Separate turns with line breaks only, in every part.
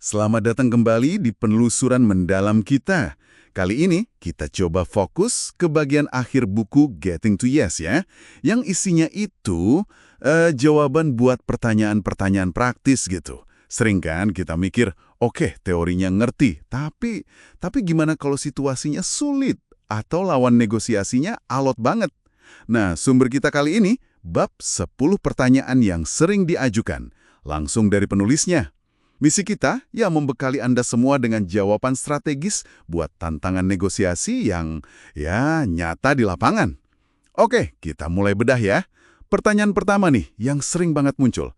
Selamat datang kembali di penelusuran mendalam kita. Kali ini kita coba fokus ke bagian akhir buku Getting to Yes ya, yang isinya itu jawaban buat pertanyaan-pertanyaan praktis gitu. Sering kan kita mikir, oke, teorinya ngerti, tapi gimana kalau situasinya sulit atau lawan negosiasinya alot banget? Nah, sumber kita kali ini bab 10 pertanyaan yang sering diajukan, langsung dari penulisnya. Misi kita ya membekali Anda semua dengan jawaban strategis buat tantangan negosiasi yang ya nyata di lapangan. Oke, kita mulai bedah ya. Pertanyaan pertama nih yang sering banget muncul.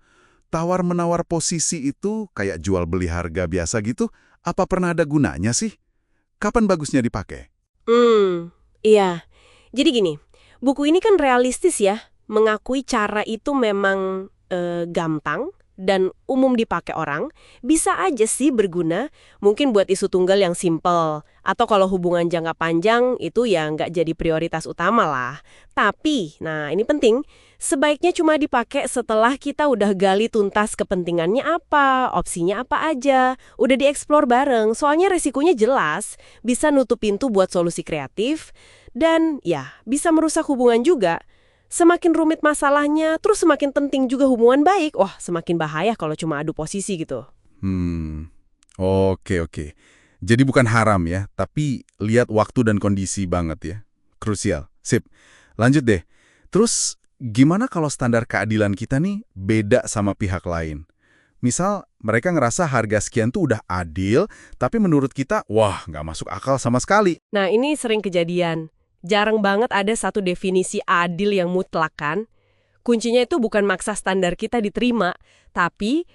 Tawar-menawar posisi itu kayak jual beli harga biasa gitu, apa pernah ada gunanya sih? Kapan bagusnya dipakai?
Iya. Jadi gini, buku ini kan realistis ya, mengakui cara itu memang gampang dan umum dipakai orang, bisa aja sih berguna, mungkin buat isu tunggal yang simple, atau kalau hubungan jangka panjang itu ya nggak jadi prioritas utama lah. Tapi, nah ini penting, sebaiknya cuma dipakai setelah kita udah gali tuntas kepentingannya apa, opsinya apa aja, udah dieksplor bareng, soalnya resikonya jelas, bisa nutup pintu buat solusi kreatif, dan ya bisa merusak hubungan juga. Semakin rumit masalahnya, terus semakin penting juga hubungan baik. Wah, semakin bahaya kalau cuma adu posisi gitu.
Oke. Jadi bukan haram ya, tapi lihat waktu dan kondisi banget ya. Krusial. Sip. Lanjut deh. Terus gimana kalau standar keadilan kita nih beda sama pihak lain? Misal mereka ngerasa harga sekian tuh udah adil, tapi menurut kita, wah nggak masuk akal sama sekali.
Nah, ini sering kejadian. Jarang banget ada satu definisi adil yang mutlak kan. Kuncinya itu bukan maksa standar kita diterima, tapi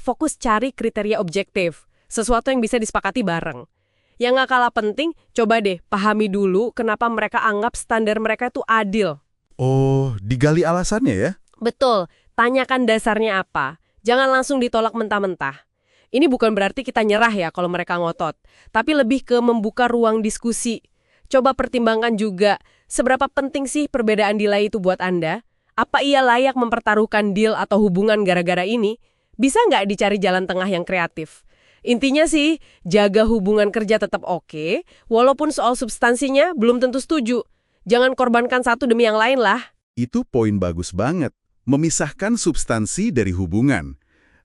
fokus cari kriteria objektif. Sesuatu yang bisa disepakati bareng. Yang nggak kalah penting, coba deh pahami dulu kenapa mereka anggap standar mereka itu adil.
Oh, digali alasannya ya?
Betul, tanyakan dasarnya apa. Jangan langsung ditolak mentah-mentah. Ini bukan berarti kita nyerah ya kalau mereka ngotot, tapi lebih ke membuka ruang diskusi. Coba pertimbangkan juga, seberapa penting sih perbedaan nilai itu buat Anda? Apa ia layak mempertaruhkan deal atau hubungan gara-gara ini? Bisa nggak dicari jalan tengah yang kreatif? Intinya sih, jaga hubungan kerja tetap oke, walaupun soal substansinya belum tentu setuju. Jangan korbankan satu demi yang lain lah.
Itu poin bagus banget. Memisahkan substansi dari hubungan.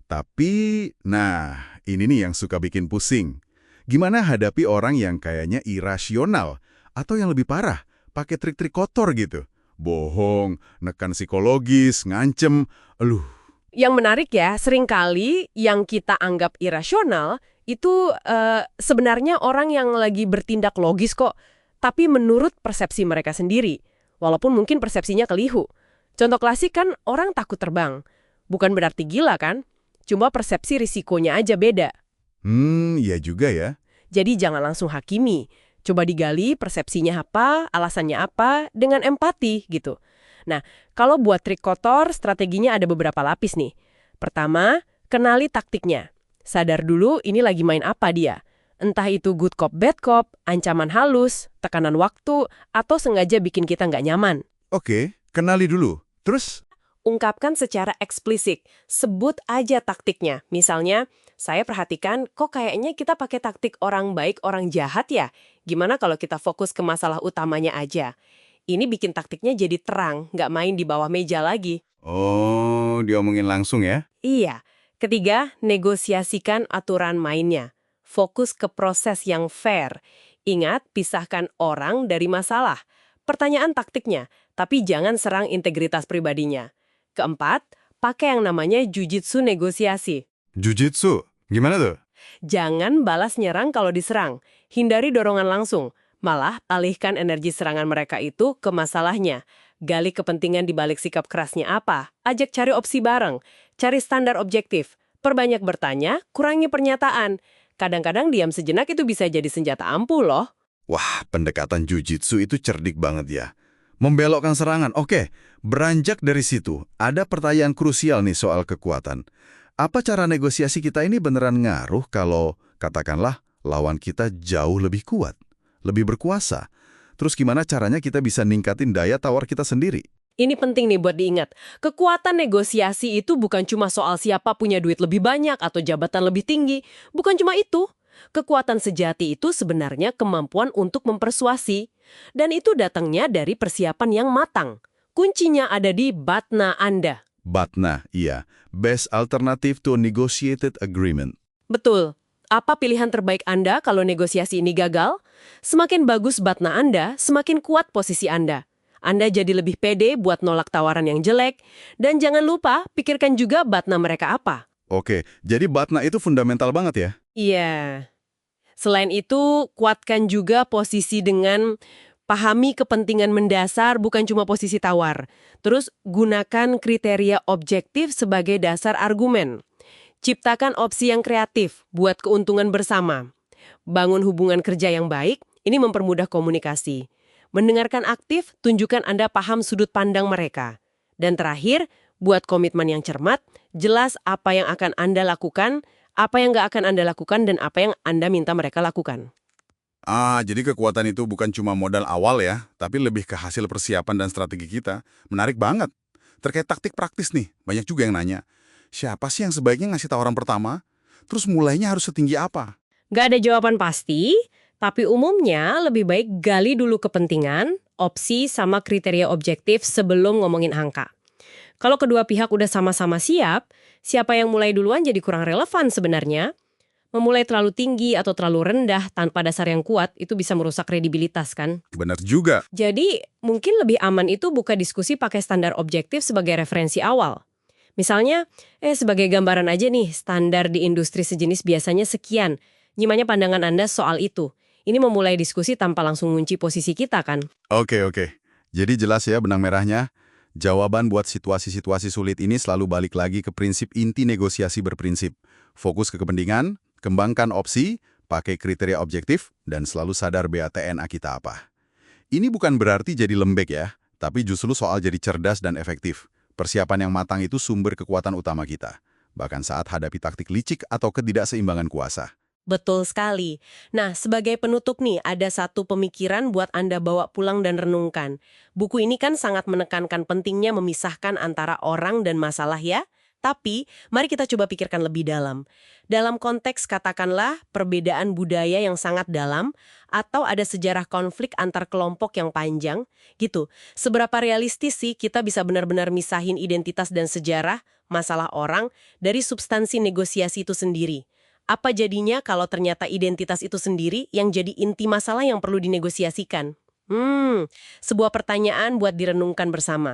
Tapi, nah, ini nih yang suka bikin pusing. Gimana hadapi orang yang kayaknya irasional? Atau yang lebih parah, pakai trik-trik kotor gitu. Bohong, nekan psikologis, ngancem, aduh.
Yang menarik ya, seringkali yang kita anggap irasional itu sebenarnya orang yang lagi bertindak logis kok, tapi menurut persepsi mereka sendiri, walaupun mungkin persepsinya keliru. Contoh klasik kan orang takut terbang. Bukan berarti gila kan? Cuma persepsi risikonya aja beda.
Iya juga ya.
Jadi jangan langsung hakimi. Coba digali persepsinya apa, alasannya apa, dengan empati gitu. Nah, kalau buat trik kotor, strateginya ada beberapa lapis nih. Pertama, kenali taktiknya. Sadar dulu ini lagi main apa dia. Entah itu good cop, bad cop, ancaman halus, tekanan waktu, atau sengaja bikin kita nggak nyaman.
Oke, kenali dulu. Terus?
Ungkapkan secara eksplisit. Sebut aja taktiknya. Misalnya, saya perhatikan kok kayaknya kita pakai taktik orang baik, orang jahat ya. Gimana kalau kita fokus ke masalah utamanya aja? Ini bikin taktiknya jadi terang, nggak main di bawah meja lagi.
Oh, diomongin langsung ya?
Iya. Ketiga, negosiasikan aturan mainnya. Fokus ke proses yang fair. Ingat, pisahkan orang dari masalah. Pertanyaan taktiknya, tapi jangan serang integritas pribadinya. Keempat, pakai yang namanya jujitsu negosiasi.
Jujitsu? Gimana tuh?
Jangan balas nyerang kalau diserang. Hindari dorongan langsung. Malah, alihkan energi serangan mereka itu ke masalahnya. Gali kepentingan di balik sikap kerasnya apa. Ajak cari opsi bareng. Cari standar objektif. Perbanyak bertanya, kurangi pernyataan. Kadang-kadang diam sejenak itu bisa jadi senjata ampuh loh.
Wah, pendekatan jujitsu itu cerdik banget ya. Membelokkan serangan. Oke, beranjak dari situ, ada pertanyaan krusial nih soal kekuatan. Apa cara negosiasi kita ini beneran ngaruh kalau, katakanlah, lawan kita jauh lebih kuat, lebih berkuasa? Terus gimana caranya kita bisa ningkatin daya tawar kita sendiri?
Ini penting nih buat diingat. Kekuatan negosiasi itu bukan cuma soal siapa punya duit lebih banyak atau jabatan lebih tinggi. Bukan cuma itu. Kekuatan sejati itu sebenarnya kemampuan untuk mempersuasi. Dan itu datangnya dari persiapan yang matang. Kuncinya ada di batna Anda.
BATNA, iya. Best Alternative to Negotiated Agreement.
Betul. Apa pilihan terbaik Anda kalau negosiasi ini gagal? Semakin bagus batna Anda, semakin kuat posisi Anda. Anda jadi lebih pede buat nolak tawaran yang jelek. Dan jangan lupa, pikirkan juga batna mereka apa.
Oke, jadi BATNA itu fundamental banget ya?
Iya. Selain itu, kuatkan juga posisi dengan pahami kepentingan mendasar bukan cuma posisi tawar. Terus, gunakan kriteria objektif sebagai dasar argumen. Ciptakan opsi yang kreatif buat keuntungan bersama. Bangun hubungan kerja yang baik, ini mempermudah komunikasi. Mendengarkan aktif, tunjukkan Anda paham sudut pandang mereka. Dan terakhir, buat komitmen yang cermat, jelas apa yang akan Anda lakukan, apa yang nggak akan Anda lakukan, dan apa yang Anda minta mereka lakukan.
Jadi kekuatan itu bukan cuma modal awal ya, tapi lebih ke hasil persiapan dan strategi kita. Menarik banget. Terkait taktik praktis nih, banyak juga yang nanya, siapa sih yang sebaiknya ngasih tawaran pertama? Terus mulainya harus setinggi apa?
Nggak ada jawaban pasti, tapi umumnya lebih baik gali dulu kepentingan, opsi, sama kriteria objektif sebelum ngomongin angka. Kalau kedua pihak udah sama-sama siap, siapa yang mulai duluan jadi kurang relevan sebenarnya. Memulai terlalu tinggi atau terlalu rendah tanpa dasar yang kuat, itu bisa merusak kredibilitas kan?
Benar juga.
Jadi, mungkin lebih aman itu buka diskusi pakai standar objektif sebagai referensi awal. Misalnya, sebagai gambaran aja nih, standar di industri sejenis biasanya sekian. Gimana pandangan Anda soal itu? Ini memulai diskusi tanpa langsung ngunci posisi kita kan?
Oke. Jadi jelas ya benang merahnya. Jawaban buat situasi-situasi sulit ini selalu balik lagi ke prinsip inti negosiasi berprinsip. Fokus ke kepentingan, kembangkan opsi, pakai kriteria objektif, dan selalu sadar BATNA kita apa. Ini bukan berarti jadi lembek ya, tapi justru soal jadi cerdas dan efektif. Persiapan yang matang itu sumber kekuatan utama kita. Bahkan saat hadapi taktik licik atau ketidakseimbangan kuasa.
Betul sekali. Nah, sebagai penutup nih, ada satu pemikiran buat Anda bawa pulang dan renungkan. Buku ini kan sangat menekankan pentingnya memisahkan antara orang dan masalah ya. Tapi, mari kita coba pikirkan lebih dalam. Dalam konteks katakanlah perbedaan budaya yang sangat dalam, atau ada sejarah konflik antar kelompok yang panjang, gitu. Seberapa realistis sih kita bisa benar-benar misahin identitas dan sejarah, masalah orang, dari substansi negosiasi itu sendiri? Apa jadinya kalau ternyata identitas itu sendiri yang jadi inti masalah yang perlu dinegosiasikan? Sebuah pertanyaan buat direnungkan bersama.